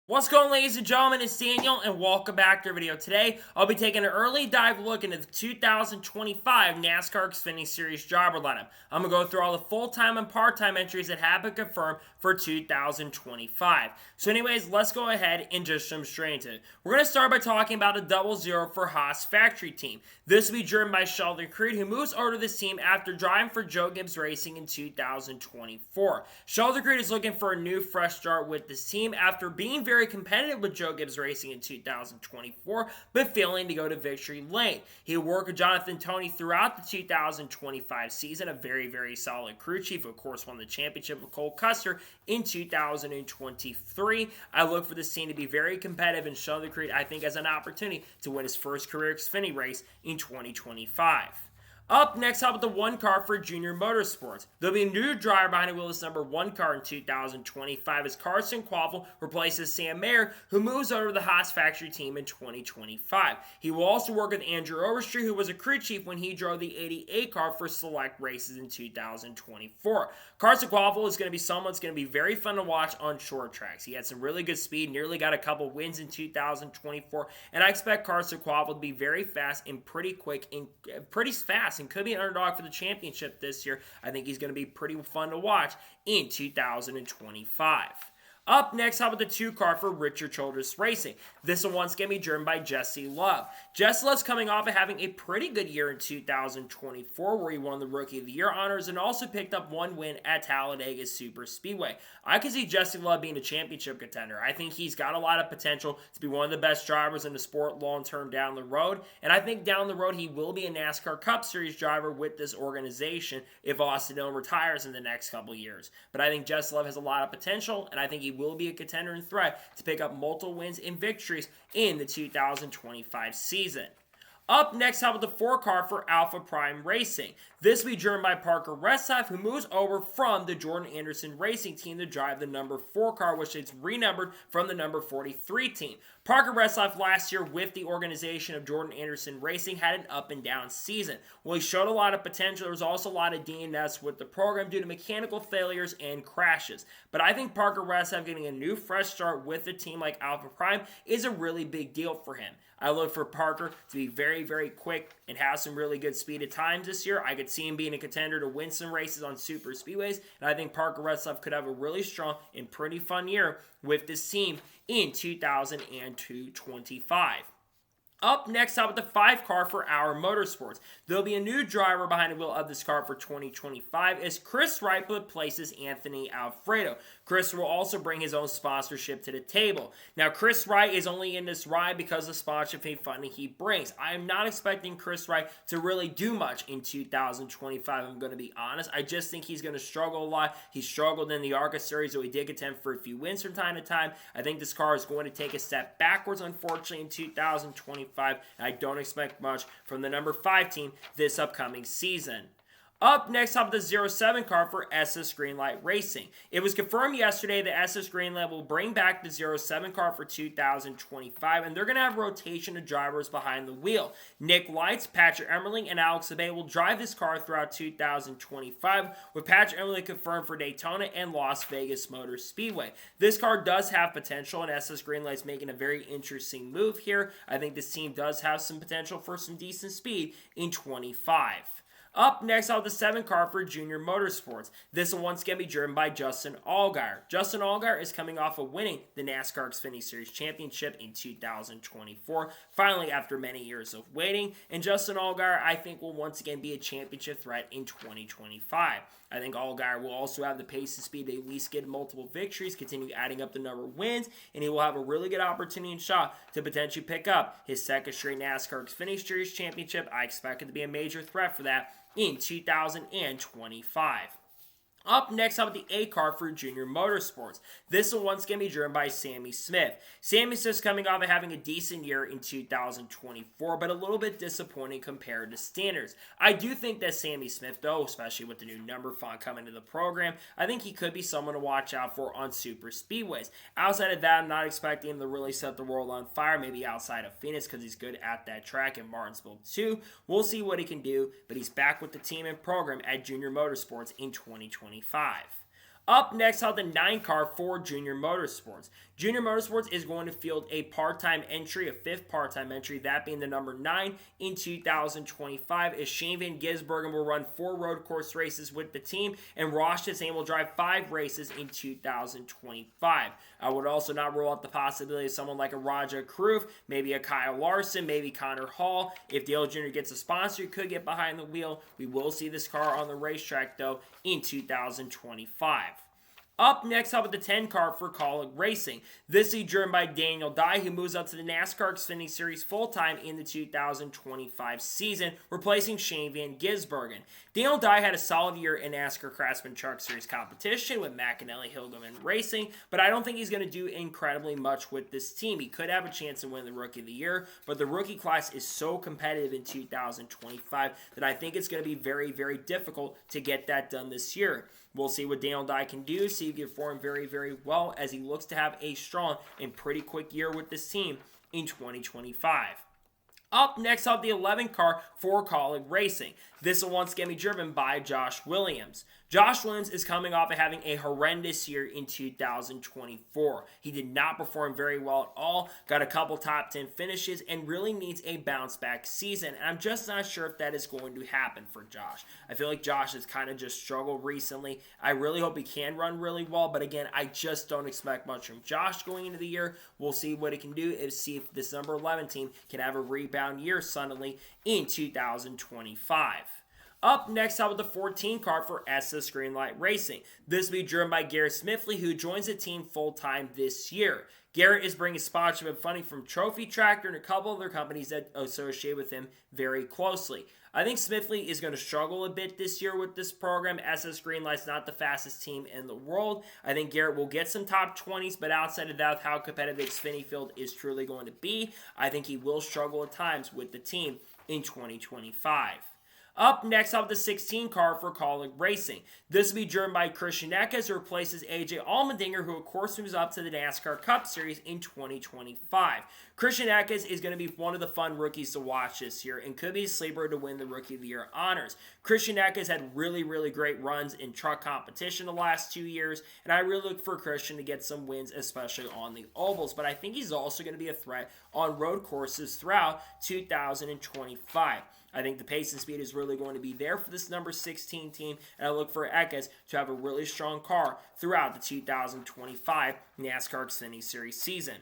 What's going on, ladies and gentlemen? It's Daniel, and welcome back to our video. Today, I'll be taking an early dive look into the 2025 NASCAR Xfinity Series driver lineup. I'm going to go through all the full-time and part-time entries that have been confirmed for 2025. So anyways, let's go ahead and just jump straight into it. We're going to start by talking about a 00 for Haas factory team. This will be driven by Sheldon Creed, who moves over to this team after driving for Joe Gibbs Racing in 2024. Sheldon Creed is looking for a new fresh start with this team after being very competitive with Joe Gibbs Racing in 2024, but failing to go to victory lane. He worked with Jonathan Toney throughout the 2025 season, a very solid crew chief, who of course won the championship with Cole Custer in 2023. I look for this team to be very competitive, and Sheldon Creed, I think, has an opportunity to win his first career Xfinity race in 2025. Up next, how about the one car for Junior Motorsports? There'll be a new driver behind the wheel of this number one car in 2025 as Carson Quaffle replaces Sam Mayer, who moves over to the Haas factory team in 2025. He will also work with Andrew Overstreet, who was a crew chief when he drove the 88 car for select races in 2024. Carson Quaffle is going to be someone that's going to be very fun to watch on short tracks. He had some really good speed, nearly got a couple wins in 2024, and I expect Carson Quaffle to be very fast and pretty quick and pretty fast and could be an underdog for the championship this year. I think he's going to be pretty fun to watch in 2025. Up next, how about the two car for Richard Childress Racing? This one once going to be driven by Jesse Love. Jesse Love's coming off of having a pretty good year in 2024, where he won the Rookie of the Year honors and also picked up one win at Talladega Super Speedway. I can see Jesse Love being a championship contender. I think he's got a lot of potential to be one of the best drivers in the sport long-term down the road, and I think down the road he will be a NASCAR Cup Series driver with this organization if Austin Dillon retires in the next couple years. But I think Jesse Love has a lot of potential, and I think he will be a contender and threat to pick up multiple wins and victories in the 2025 season. Up next, how about the four car for Alpha Prime Racing? This will be driven by Parker Ressav, who moves over from the Jordan Anderson Racing team to drive the number 4 car, which is renumbered from the number 43 team. Parker Ressav last year with the organization of Jordan Anderson Racing had an up and down season. Well, he showed a lot of potential. There was also a lot of DNS with the program due to mechanical failures and crashes. But I think Parker Ressav getting a new fresh start with a team like Alpha Prime is a really big deal for him. I look for Parker to be very quick and have some really good speed at times this year. I could see him being a contender to win some races on super speedways, and I think Parker Ressav could have a really strong and pretty fun year with this team in 2025. Up next, how about the 5 car for Our Motorsports? There'll be a new driver behind the wheel of this car for 2025 as Chris Wright replaces Anthony Alfredo. Chris will also bring his own sponsorship to the table. Now, Chris Wright is only in this ride because of the sponsorship funding he brings. I am not expecting Chris Wright to really do much in 2025, I'm going to be honest. I just think he's going to struggle a lot. He struggled in the ARCA series, though he did contend for a few wins from time to time. I think this car is going to take a step backwards, unfortunately, in 2025. I don't expect much from the number 5 team this upcoming season. Up next, up the 07 car for SS Greenlight Racing. It was confirmed yesterday that SS Greenlight will bring back the 07 car for 2025, and they're going to have a rotation of drivers behind the wheel. Nick Lights, Patrick Emmerling, and Alex Abay will drive this car throughout 2025, with Patrick Emmerling confirmed for Daytona and Las Vegas Motor Speedway. This car does have potential, and SS Greenlight's making a very interesting move here. I think this team does have some potential for some decent speed in 25. Up next, I'll have the 7 car for Junior Motorsports. This will once again be driven by Justin Allgaier. Justin Allgaier is coming off of winning the NASCAR Xfinity Series Championship in 2024, finally after many years of waiting. And Justin Allgaier, I think, will once again be a championship threat in 2025. I think Allgaier will also have the pace and speed to at least get multiple victories, continue adding up the number of wins, and he will have a really good opportunity and shot to potentially pick up his second straight NASCAR Xfinity Series Championship. I expect it to be a major threat for that in 2025. Up next, how about the A car for Junior Motorsports? This will once again be driven by Sammy Smith. Sammy Smith's coming off of having a decent year in 2024, but a little bit disappointing compared to standards. I do think that Sammy Smith, though, especially with the new number font coming to the program, I think he could be someone to watch out for on super speedways. Outside of that, I'm not expecting him to really set the world on fire, maybe outside of Phoenix, because he's good at that track in Martinsville too. We'll see what he can do, but he's back with the team and program at Junior Motorsports in 2025. Up next, how the 9 car for Junior Motorsports. Junior Motorsports is going to field a part-time entry, a 5th part-time entry, that being the number 9 in 2025, as Shane Van Gisbergen will run 4 road course races with the team, and Ross Chastain will drive 5 races in 2025. I would also not rule out the possibility of someone like a Raja Kruf, maybe a Kyle Larson, maybe Connor Hall. If Dale Jr. gets a sponsor, he could get behind the wheel. We will see this car on the racetrack, though, in 2025. Up next, up with the 10 car for Kaulig Racing. This is driven by Daniel Dye, who moves up to the NASCAR Xfinity Series full-time in the 2025 season, replacing Shane Van Gisbergen. Daniel Dye had a solid year in NASCAR Craftsman Truck Series competition with McAnally Hilgeman Racing, but I don't think he's going to do incredibly much with this team. He could have a chance to win the Rookie of the Year, but the rookie class is so competitive in 2025 that I think it's going to be very, very difficult to get that done this year. We'll see what Daniel Dye can do, see if he can perform very, very well as he looks to have a strong and pretty quick year with this team in 2025. Up next, up the 11 car for Kaulig Racing. This will once again be driven by Josh Williams. Josh Williams is coming off of having a horrendous year in 2024. He did not perform very well at all, got a couple top 10 finishes, and really needs a bounce back season. And I'm just not sure if that is going to happen for Josh. I feel like Josh has kind of just struggled recently. I really hope he can run really well, but again, I just don't expect much from Josh going into the year. We'll see what he can do and see if this number 11 team can have a rebound year suddenly in 2025. Up next, out with the 14 car for SS Greenlight Racing. This will be driven by Garrett Smithley, who joins the team full-time this year. Garrett is bringing sponsorship and funding from Trophy Tractor and a couple other companies that associate with him very closely. I think Smithley is going to struggle a bit this year with this program. SS Greenlight's not the fastest team in the world. I think Garrett will get some top 20s, but outside of that, how competitive the Xfinity field is truly going to be, I think he will struggle at times with the team in 2025. Up next, up the 16 car for Kaulig Racing. This will be driven by Christian Eckes, who replaces AJ Allmendinger, who of course moves up to the NASCAR Cup Series in 2025. Christian Eckes is going to be one of the fun rookies to watch this year and could be a sleeper to win the Rookie of the Year honors. Christian Eckes had really, really great runs in truck competition the last 2 years, and I really look for Christian to get some wins, especially on the ovals, but I think he's also going to be a threat on road courses throughout 2025. I think the pace and speed is really going to be there for this number 16 team, and I look for Eckes to have a really strong car throughout the 2025 NASCAR Xfinity Series season.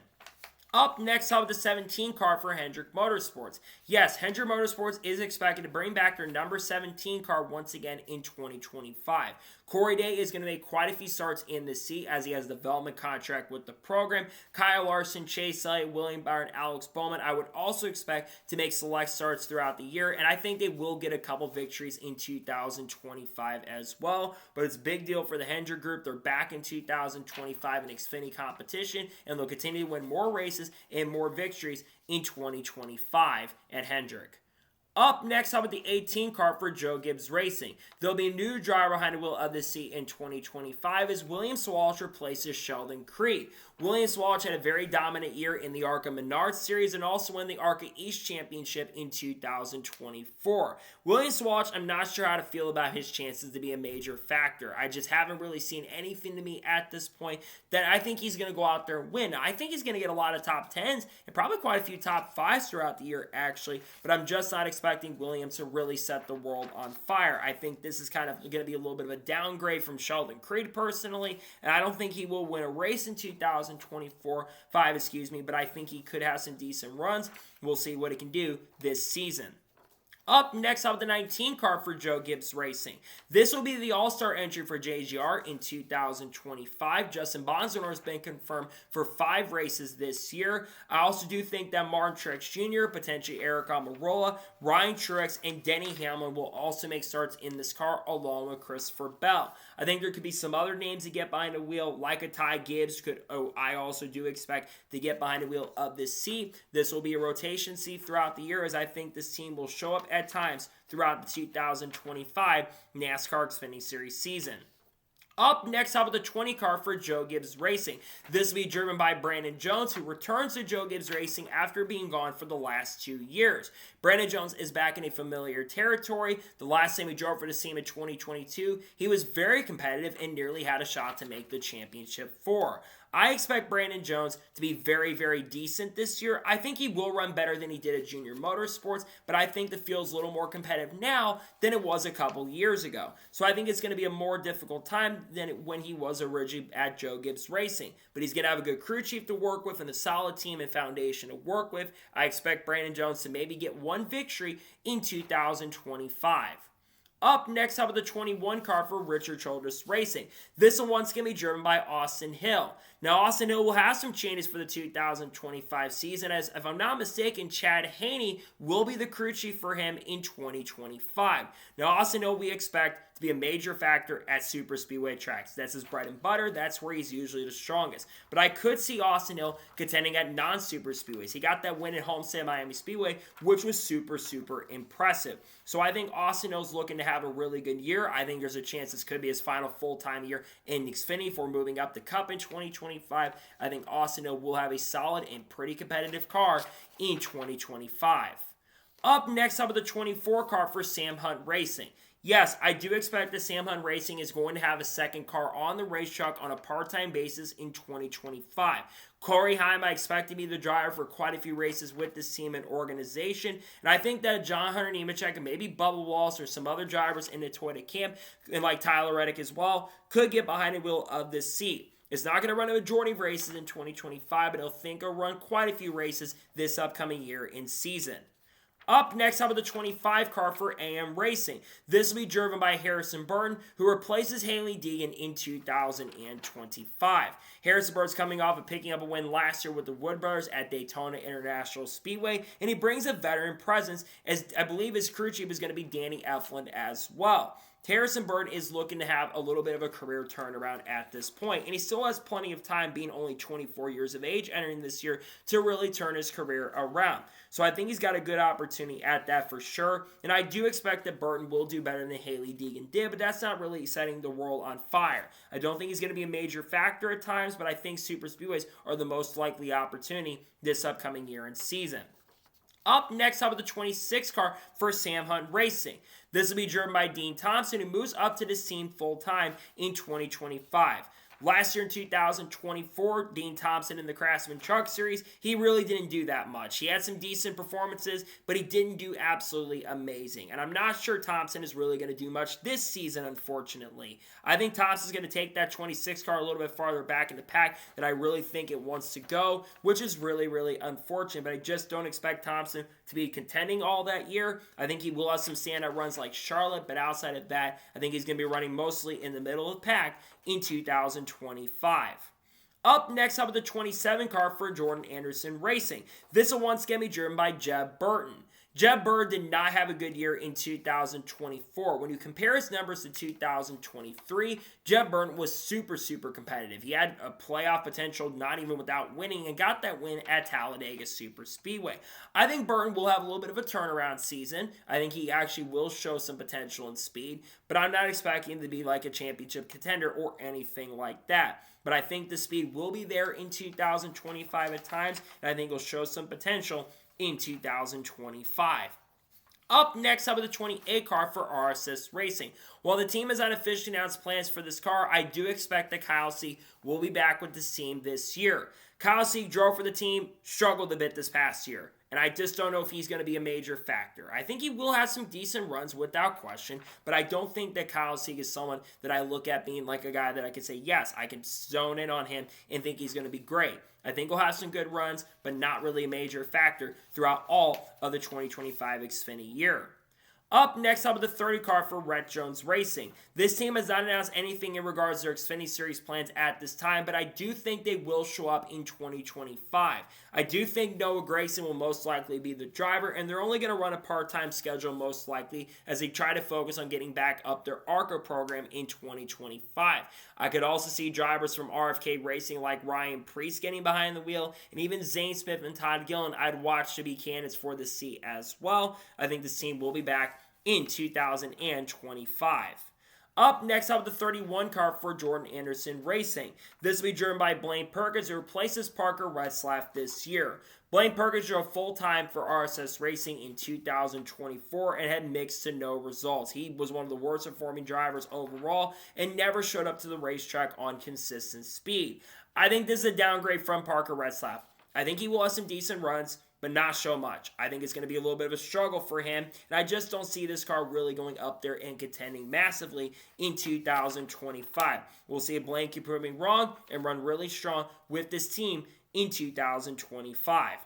Up next, up with the 17 car for Hendrick Motorsports. Yes, Hendrick Motorsports is expected to bring back their number 17 car once again in 2025. Corey Day is going to make quite a few starts in the seat as he has a development contract with the program. Kyle Larson, Chase Elliott, William Byron, Alex Bowman, I would also expect to make select starts throughout the year, and I think they will get a couple victories in 2025 as well. But it's a big deal for the Hendrick Group. They're back in 2025 in Xfinity competition, and they'll continue to win more races and more victories in 2025 at Hendrick. Up next, up with the 18 car for Joe Gibbs Racing. There'll be a new driver behind the wheel of the seat in 2025 as William Swalch replaces Sheldon Creed. William Swalch had a very dominant year in the ARCA Menards Series and also won the ARCA East Championship in 2024. William Swalch, I'm not sure how to feel about his chances to be a major factor. I just haven't really seen anything to me at this point that I think he's going to go out there and win. I think he's going to get a lot of top 10s and probably quite a few top 5s throughout the year, actually, but I'm just not expecting Williams to really set the world on fire. I think this is kind of going to be a little bit of a downgrade from Sheldon Creed personally, and I don't think he will win a race in 2025, but I think he could have some decent runs. We'll see what he can do this season. Up next, up the 19 car for Joe Gibbs Racing. This will be the All-Star entry for JGR in 2025. Justin Bonzor has been confirmed for 5 races this year. I also do think that Martin Truex Jr., potentially Eric Almirola, Ryan Truex, and Denny Hamlin will also make starts in this car along with Christopher Bell. I think there could be some other names to get behind the wheel, like a Ty Gibbs. I also do expect to get behind the wheel of this seat. This will be a rotation seat throughout the year as I think this team will show up at times throughout the 2025 NASCAR Xfinity Series season. Up next, how about the 20 car for Joe Gibbs Racing? This will be driven by Brandon Jones, who returns to Joe Gibbs Racing after being gone for the last 2 years. Brandon Jones is back in a familiar territory. The last time he drove for the team in 2022, he was very competitive and nearly had a shot to make the championship four. I expect Brandon Jones to be very, very decent this year. I think he will run better than he did at Junior Motorsports, but I think the field's a little more competitive now than it was a couple years ago. So I think it's going to be a more difficult time than when he was originally at Joe Gibbs Racing. But he's going to have a good crew chief to work with and a solid team and foundation to work with. I expect Brandon Jones to maybe get one victory in 2025. Up next, how about the 21 car for Richard Childress Racing? This one's going to be driven by Austin Hill. Now, Austin Hill will have some changes for the 2025 season, as if I'm not mistaken, Chad Haney will be the crew chief for him in 2025. Now, Austin Hill we expect to be a major factor at super speedway tracks. That's his bread and butter. That's where he's usually the strongest. But I could see Austin Hill contending at non-super speedways. He got that win at Homestead Miami Speedway, which was super, super impressive. So I think Austin Hill's looking to have a really good year. I think there's a chance this could be his final full-time year in Xfinity for moving up the Cup in 2025. I think Austin Hill will have a solid and pretty competitive car in 2025. Up next, up with the 24 car for Sam Hunt Racing. Yes, I do expect that Sam Hunt Racing is going to have a second car on the racetrack on a part-time basis in 2025. Corey Heim, I expect to be the driver for quite a few races with this team and organization. And I think that John Hunter Nemechek and maybe Bubba Wallace or some other drivers in the Toyota camp, and like Tyler Reddick as well, could get behind the wheel of this seat. It's not going to run a majority of races in 2025, but I think it'll run quite a few races this upcoming year in season. Up next, how about the 25 car for AM Racing? This will be driven by Harrison Burton, who replaces Haley Deegan in 2025. Harrison Burton's coming off of picking up a win last year with the Wood Brothers at Daytona International Speedway, and he brings a veteran presence, as I believe his crew chief is going to be Danny Eflin as well. Harrison Burton is looking to have a little bit of a career turnaround at this point, and he still has plenty of time, being only 24 years of age entering this year, to really turn his career around. So I think he's got a good opportunity at that for sure, and I do expect that Burton will do better than Haley Deegan did, but that's not really setting the world on fire. I don't think he's going to be a major factor at times, but I think super speedways are the most likely opportunity this upcoming year and season. Up next, how about the 26 car for Sam Hunt Racing? This will be driven by Dean Thompson, who moves up to this team full-time in 2025. Last year in 2024, Dean Thompson in the Craftsman Truck Series, he really didn't do that much. He had some decent performances, but he didn't do absolutely amazing. And I'm not sure Thompson is really going to do much this season, unfortunately. I think Thompson's going to take that 26 car a little bit farther back in the pack than I really think it wants to go, which is really, really unfortunate. But I just don't expect Thompson to be contending all that year. I think he will have some standout runs like Charlotte, but outside of that, I think he's going to be running mostly in the middle of the pack in 2025. Up next, how about the 27 car for Jordan Anderson Racing? This will once again be driven by Jeb Burton. Jeb Burton did not have a good year in 2024. When you compare his numbers to 2023, Jeb Burton was super, super competitive. He had a playoff potential, not even without winning, and got that win at Talladega Super Speedway. I think Burton will have a little bit of a turnaround season. I think he actually will show some potential and speed, but I'm not expecting him to be like a championship contender or anything like that. But I think the speed will be there in 2025 at times, and I think he'll show some potential in 2025. Up next, up with the 28 car for RSS Racing. While the team has not officially announced plans for this car, I do expect that Kyle Sieg will be back with the team this year. Kyle Sieg drove for the team, struggled a bit this past year, and I just don't know if he's going to be a major factor. I think he will have some decent runs without question, but I don't think that Kyle Sieg is someone that I look at being like a guy that I could say, yes, I can zone in on him and think he's going to be great. I think he'll have some good runs, but not really a major factor throughout all of the 2025 Xfinity year. Up next, up with the 30 car for Rhett Jones Racing. This team has not announced anything in regards to their Xfinity Series plans at this time, but I do think they will show up in 2025. I do think Noah Gragson will most likely be the driver, and they're only going to run a part-time schedule most likely as they try to focus on getting back up their ARCA program in 2025. I could also see drivers from RFK Racing like Ryan Preece getting behind the wheel, and even Zane Smith and Todd Gillen I'd watch to be candidates for the seat as well. I think this team will be back in 2025. Up next, I have the 31 car for Jordan Anderson Racing. This will be driven by Blaine Perkins, who replaces Parker Retzlaff this year. Blaine Perkins drove full-time for RSS Racing in 2024 and had mixed to no results. He was one of the worst performing drivers overall and never showed up to the racetrack on consistent speed. I think this is a downgrade from Parker Retzlaff. I think he will have some decent runs, but not so much. I think it's going to be a little bit of a struggle for him, and I just don't see this car really going up there and contending massively in 2025. We'll see if Blaine keep proving wrong and run really strong with this team in 2025.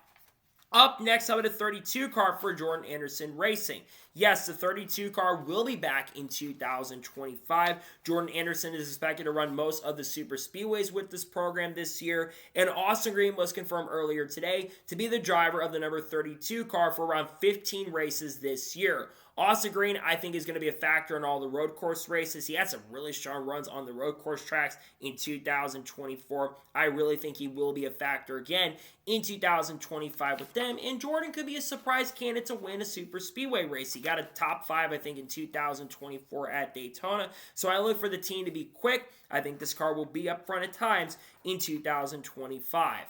Up next, I have a 32 car for Jordan Anderson Racing. Yes, the 32 car will be back in 2025. Jordan Anderson is expected to run most of the super speedways with this program this year, and Austin Green was confirmed earlier today to be the driver of the number 32 car for around 15 races this year. Austin Green, I think, is going to be a factor in all the road course races. He had some really strong runs on the road course tracks in 2024. I really think he will be a factor again in 2025 with them. And Jordan could be a surprise candidate to win a super speedway race. He got a top 5, I think, in 2024 at Daytona. So I look for the team to be quick. I think this car will be up front at times in 2025.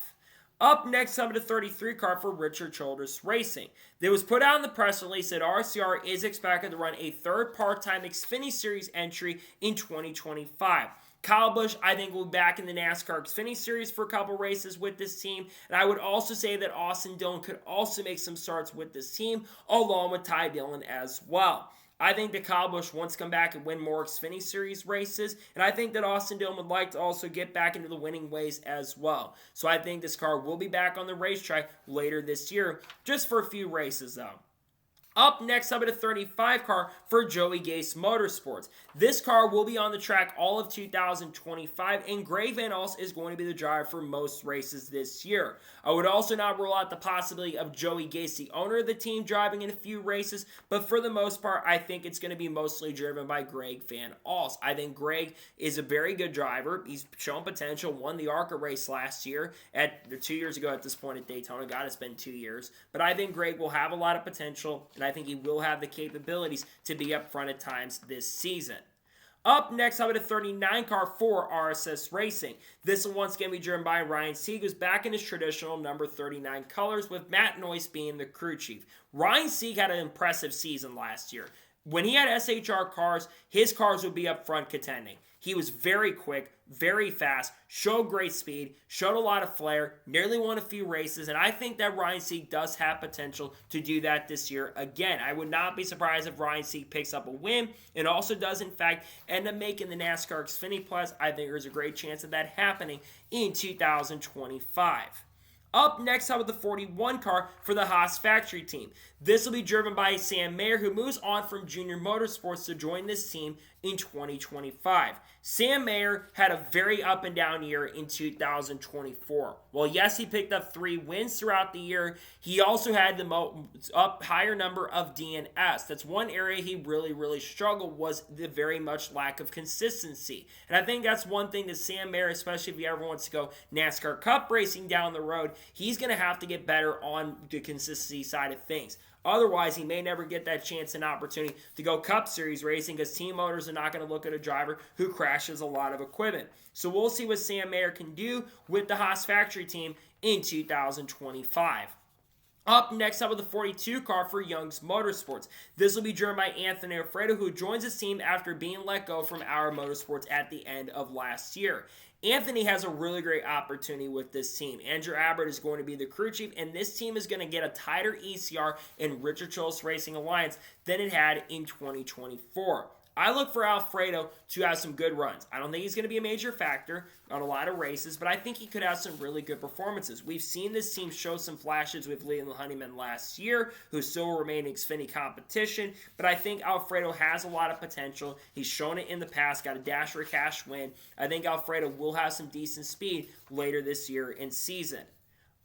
Up next, I'm at a 33 car for Richard Childress Racing. That was put out in the press release that RCR is expected to run a third part-time Xfinity Series entry in 2025. Kyle Busch, I think, will be back in the NASCAR Xfinity Series for a couple races with this team. And I would also say that Austin Dillon could also make some starts with this team, along with Ty Dillon as well. I think that Kyle Busch wants to come back and win more Xfinity Series races, and I think that Austin Dillon would like to also get back into the winning ways as well. So I think this car will be back on the racetrack later this year, just for a few races though. Up next, I'm at a 35 car for Joey Gase Motorsports. This car will be on the track all of 2025, and Greg Van Alst is going to be the driver for most races this year. I would also not rule out the possibility of Joey Gase, the owner of the team, driving in a few races, but for the most part, I think it's going to be mostly driven by Greg Van Alst. I think Greg is a very good driver. He's shown potential, won the ARCA race last year, 2 years ago at this point at Daytona. God, it's been 2 years. But I think Greg will have a lot of potential, and I think he will have the capabilities to be up front at times this season. Up next, I have a 39 car for RSS Racing. This will once again be driven by Ryan Sieg, who's back in his traditional number 39 colors, with Matt Noyce being the crew chief. Ryan Sieg had an impressive season last year. When he had SHR cars, his cars would be up front contending. He was very quick, very fast, showed great speed, showed a lot of flair, nearly won a few races, and I think that Ryan Sieg does have potential to do that this year again. I would not be surprised if Ryan Sieg picks up a win and also does, in fact, end up making the NASCAR Xfinity Plus. I think there's a great chance of that happening in 2025. Up next, I have the 41 car for the Haas factory team. This will be driven by Sam Mayer, who moves on from Junior Motorsports to join this team in 2025. Sam Mayer had a very up and down year in 2024. Well, yes, he picked up 3 wins throughout the year. He also had the higher number of DNS. That's one area he really struggled, was the very much lack of consistency. And I think that's one thing that Sam Mayer, especially if he ever wants to go NASCAR Cup racing down the road, he's going to have to get better on the consistency side of things. Otherwise, he may never get that chance and opportunity to go Cup Series racing, because team owners are not going to look at a driver who crashes a lot of equipment. So we'll see what Sam Mayer can do with the Haas factory team in 2025. Up next, up with the 42 car for Young's Motorsports. This will be driven by Anthony Alfredo, who joins his team after being let go from Our Motorsports at the end of last year. Anthony has a really great opportunity with this team. Andrew Abbott is going to be the crew chief, and this team is going to get a tighter ECR in Richard Childress Racing Alliance than it had in 2024. I look for Alfredo to have some good runs. I don't think he's going to be a major factor on a lot of races, but I think he could have some really good performances. We've seen this team show some flashes with Leland Honeyman last year, who still will remain in Xfinity competition, but I think Alfredo has a lot of potential. He's shown it in the past, got a dash for a cash win. I think Alfredo will have some decent speed later this year in season.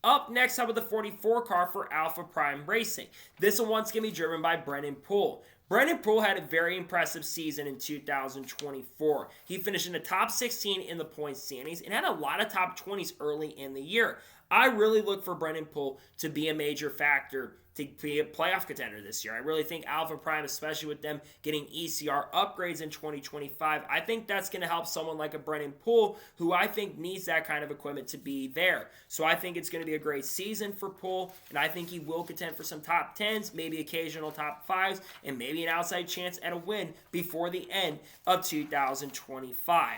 Up next, I have the 44 car for Alpha Prime Racing. This will once again be driven by Brennan Poole. Brendan Poole had a very impressive season in 2024. He finished in the top 16 in the points standings and had a lot of top 20s early in the year. I really look for Brendan Poole to be a major factor to be a playoff contender this year. I really think Alpha Prime, especially with them getting ECR upgrades in 2025, I think that's going to help someone like a Brendan Poole, who I think needs that kind of equipment to be there. So I think it's going to be a great season for Poole, and I think he will contend for some top 10s, maybe occasional top 5s, and maybe an outside chance at a win before the end of 2025.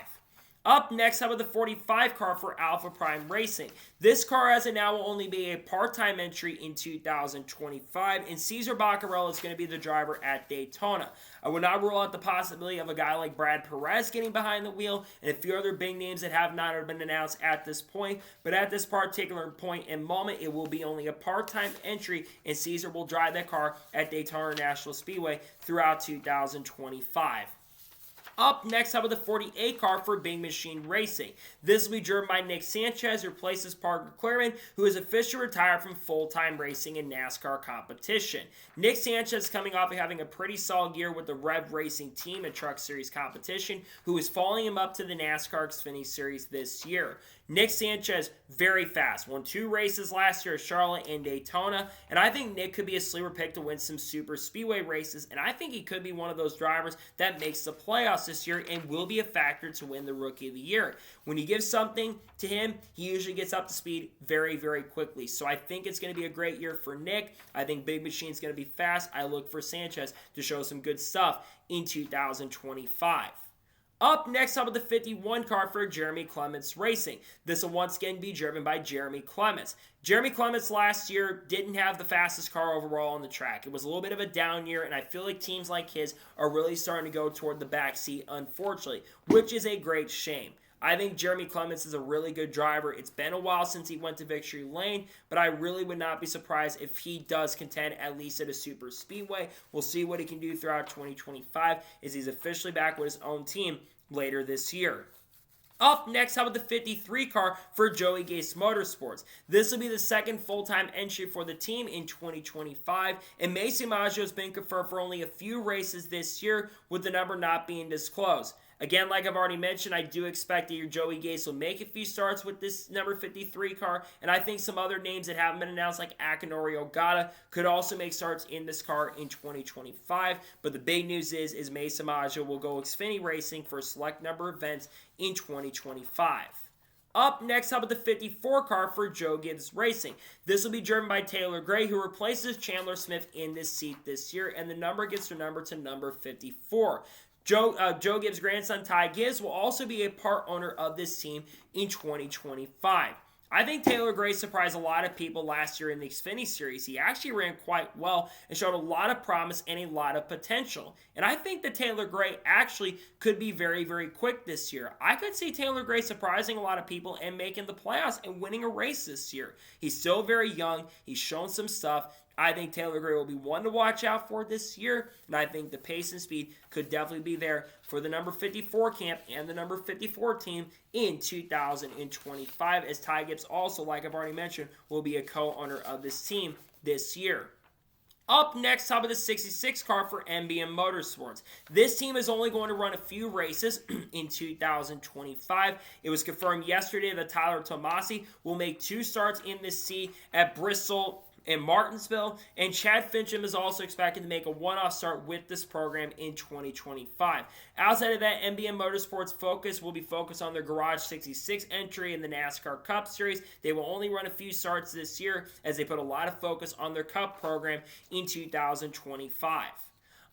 Up next, how about the 45 car for Alpha Prime Racing? This car, as of now, will only be a part-time entry in 2025, and Cesar Baccarella is going to be the driver at Daytona. I would not rule out the possibility of a guy like Brad Perez getting behind the wheel, and a few other big names that have not been announced at this point, but at this particular point and moment, it will be only a part-time entry, and Cesar will drive that car at Daytona International Speedway throughout 2025. Up next, how about the 48 car for Big Machine Racing? This will be driven by Nick Sanchez, who replaces Parker Clearman, who is officially retired from full-time racing in NASCAR competition. Nick Sanchez coming off of having a pretty solid year with the Rev Racing team at Truck Series competition, who is following him up to the NASCAR Xfinity Series this year. Nick Sanchez, very fast. Won 2 races last year at Charlotte and Daytona, and I think Nick could be a sleeper pick to win some super speedway races, and I think he could be one of those drivers that makes the playoffs this year and will be a factor to win the Rookie of the Year. When you give something to him, he usually gets up to speed very, very quickly. So I think it's going to be a great year for Nick. I think Big Machine's going to be fast. I look for Sanchez to show some good stuff in 2025. Up next, up with the 51 car for Jeremy Clements Racing. This will once again be driven by Jeremy Clements. Jeremy Clements last year didn't have the fastest car overall on the track. It was a little bit of a down year, and I feel like teams like his are really starting to go toward the backseat, unfortunately, which is a great shame. I think Jeremy Clements is a really good driver. It's been a while since he went to Victory Lane, but I really would not be surprised if he does contend at least at a super speedway. We'll see what he can do throughout 2025 as he's officially back with his own team later this year. Up next, how about the 53 car for Joey Gase Motorsports? This will be the second full-time entry for the team in 2025, and Macy Maggio has been confirmed for only a few races this year, with the number not being disclosed. Again, like I've already mentioned, I do expect that your Joey Gase will make a few starts with this number 53 car, and I think some other names that haven't been announced, like Akinori Ogata, could also make starts in this car in 2025. But the big news is Mesa Maggio will go Xfinity Racing for a select number of events in 2025. Up next, how about the 54 car for Joe Gibbs Racing? This will be driven by Taylor Gray, who replaces Chandler Smith in this seat this year, and the number gets renumbered to number 54. Joe Gibbs' grandson, Ty Gibbs, will also be a part owner of this team in 2025. I think Taylor Gray surprised a lot of people last year in the Xfinity Series. He actually ran quite well and showed a lot of promise and a lot of potential. And I think that Taylor Gray actually could be very, very quick this year. I could see Taylor Gray surprising a lot of people and making the playoffs and winning a race this year. He's still very young. He's shown some stuff. I think Taylor Gray will be one to watch out for this year, and I think the pace and speed could definitely be there for the number 54 camp and the number 54 team in 2025, as Ty Gibbs also, like I've already mentioned, will be a co-owner of this team this year. Up next, top of the 66 car for MBM Motorsports. This team is only going to run a few races in 2025. It was confirmed yesterday that Tyler Tomasi will make 2 starts in this seat at Bristol and Martinsville, and Chad Fincham is also expected to make a one-off start with this program in 2025. Outside of that, MBM Motorsports focus will be focused on their Garage 66 entry in the NASCAR Cup Series. They will only run a few starts this year as they put a lot of focus on their Cup program in 2025.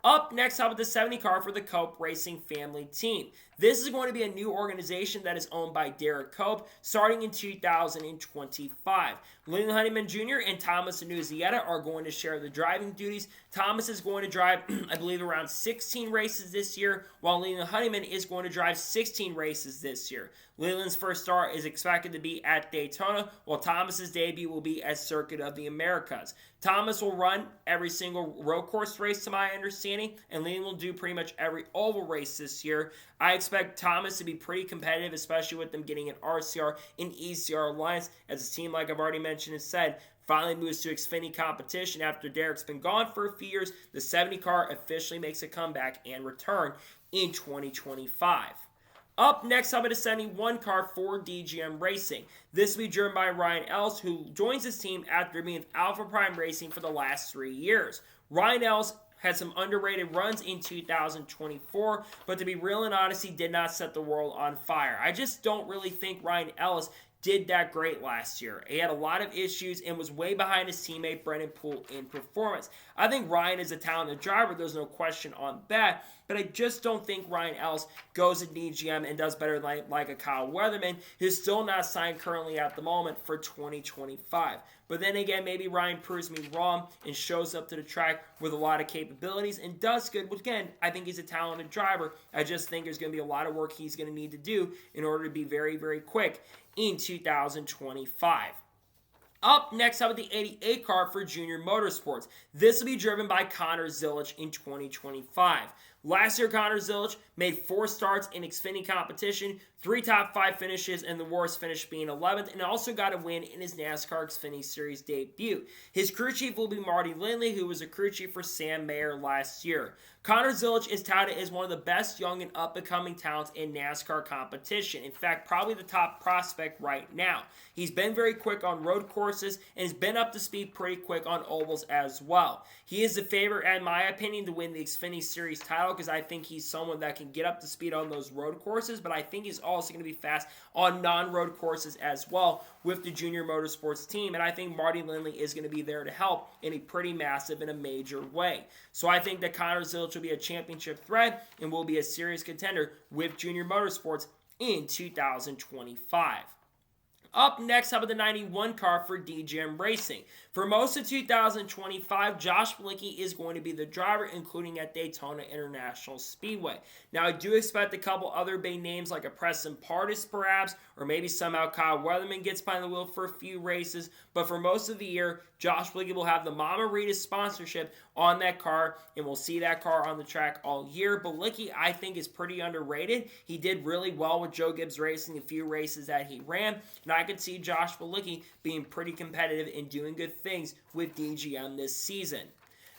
Up next, how about the 70 car for the Cope Racing family team? This is going to be a new organization that is owned by Derek Cope starting in 2025. Leland Honeyman Jr. and Thomas Annunziata are going to share the driving duties. Thomas is going to drive, I believe, around 16 races this year, while Leland Honeyman is going to drive 16 races this year. Leland's first start is expected to be at Daytona, while Thomas's debut will be at Circuit of the Americas. Thomas will run every single road course race, to my understanding, and Leland will do pretty much every oval race this year. I expect expect Thomas to be pretty competitive, especially with them getting an RCR and ECR alliance, as a team, like I've already mentioned and said, finally moves to Xfinity competition after Derek's been gone for a few years. The 70 car officially makes a comeback and return in 2025. Up next up at a 71 car for DGM Racing. This will be driven by Ryan Ellis, who joins his team after being with Alpha Prime Racing for the last 3 years. Ryan Ellis had some underrated runs in 2024, but to be real and honest, he did not set the world on fire. I just don't really think Ryan Ellis did that great last year. He had a lot of issues and was way behind his teammate Brendan Poole in performance. I think Ryan is a talented driver, there's no question on that, but I just don't think Ryan Ellis goes at DGM and does better like a Kyle Weatherman, who's still not signed currently at the moment for 2025. But then again, maybe Ryan proves me wrong and shows up to the track with a lot of capabilities and does good. Which again, I think he's a talented driver. I just think there's going to be a lot of work he's going to need to do in order to be very, very quick in 2025. Up next up with the 88 car for Junior Motorsports. This will be driven by Connor Zilisch in 2025. Last year, Connor Zilisch made 4 starts in Xfinity competition, 3 top 5 finishes, and the worst finish being 11th, and also got a win in his NASCAR Xfinity Series debut. His crew chief will be Marty Lindley, who was a crew chief for Sam Mayer last year. Connor Zilisch is touted as one of the best young and up-and-coming talents in NASCAR competition. In fact, probably the top prospect right now. He's been very quick on road courses and has been up to speed pretty quick on ovals as well. He is the favorite, in my opinion, to win the Xfinity Series title because I think he's someone that can get up to speed on those road courses, but I think he's also going to be fast on non-road courses as well with the Junior Motorsports team, and I think Marty Lindley is going to be there to help in a pretty massive and a major way. So I think that Connor Zilisch will be a championship threat and will be a serious contender with Junior Motorsports in 2025. Up next, up at the 91 car for DGM Racing. For most of 2025, Josh Bilicki is going to be the driver, including at Daytona International Speedway. Now, I do expect a couple other big names like a Preston Pardis, perhaps, or maybe somehow Kyle Weatherman gets behind the wheel for a few races. But for most of the year, Josh Bilicki will have the Mama Rita sponsorship on that car, and we'll see that car on the track all year. Bilicki, I think, is pretty underrated. He did really well with Joe Gibbs Racing, a few races that he ran, and I could see Josh Bilicki being pretty competitive and doing good things with DGM this season.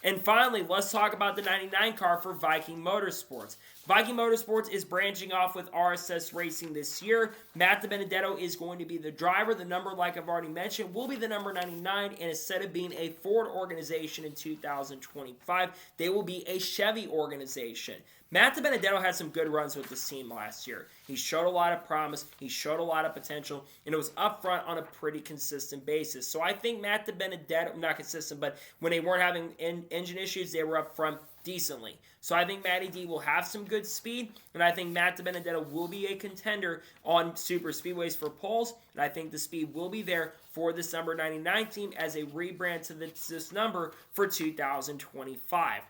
And finally, let's talk about the 99 car for Viking Motorsports. Viking Motorsports is branching off with RSS Racing this year. Matt DiBenedetto is going to be the driver. The number, like I've already mentioned, will be the number 99, and instead of being a Ford organization in 2025, they will be a Chevy organization. Matt DiBenedetto had some good runs with this team last year. He showed a lot of promise, he showed a lot of potential, and it was up front on a pretty consistent basis. So I think Matt DiBenedetto, not consistent, but when they weren't having engine issues, they were up front decently. So I think Matty D will have some good speed, and I think Matt DiBenedetto will be a contender on super speedways for poles, and I think the speed will be there for this number 99 team as a rebrand to this number for 2025.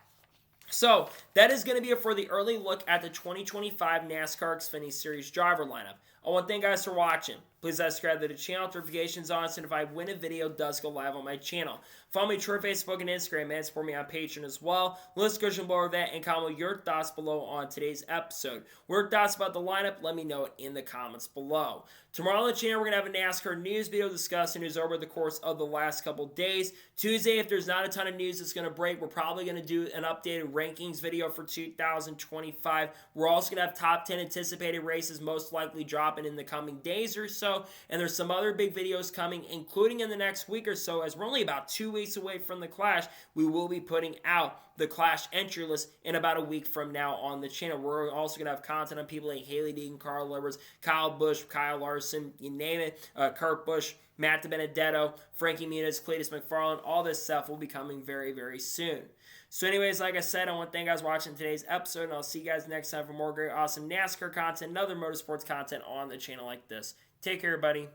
So, that is going to be it for the early look at the 2025 NASCAR Xfinity Series driver lineup. I want to thank you guys for watching. Please subscribe to the channel, notifications on, so if I win a video, it does go live on my channel. Follow me on Twitter, Facebook, and Instagram, and support me on Patreon as well. Let's go below that and comment your thoughts below on today's episode. What are your thoughts about the lineup? Let me know it in the comments below. Tomorrow on the channel, we're going to have a NASCAR news video discussing news over the course of the last couple days. Tuesday, if there's not a ton of news that's going to break, we're probably going to do an updated rankings video for 2025. We're also going to have top 10 anticipated races most likely dropping in the coming days or so. And there's some other big videos coming, including in the next week or so, as we're only about 2 weeks away from the Clash. We will be putting out the Clash entry list in about a week from now on the channel. We're also going to have content on people like Haley Deegan, Carl Edwards, Kyle Busch, Kyle Larson, you name it, Kurt Busch, Matt DiBenedetto, Frankie Muniz, Cletus McFarland. All this stuff will be coming very, very soon. So anyways, like I said, I want to thank you guys for watching today's episode, and I'll see you guys next time for more great, awesome NASCAR content and other motorsports content on the channel like this. Take care, everybody.